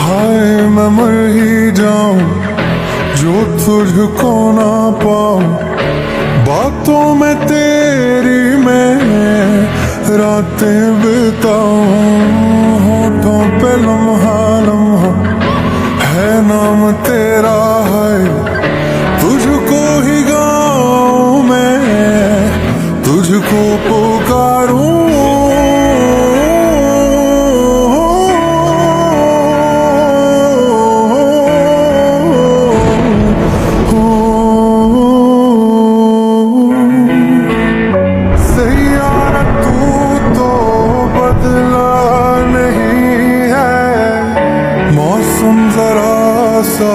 हाय मैं मर ही जाऊं जो तुझको ना पाऊं, बातों में तेरी मैं रातें बिताऊं। होठों पे लम्हा लम्हा है नाम तेरा है, तुझको ही गाऊं मैं, तुझको पुकारूं। सैयारा तू तो बदला नहीं है, मौसम जरा सा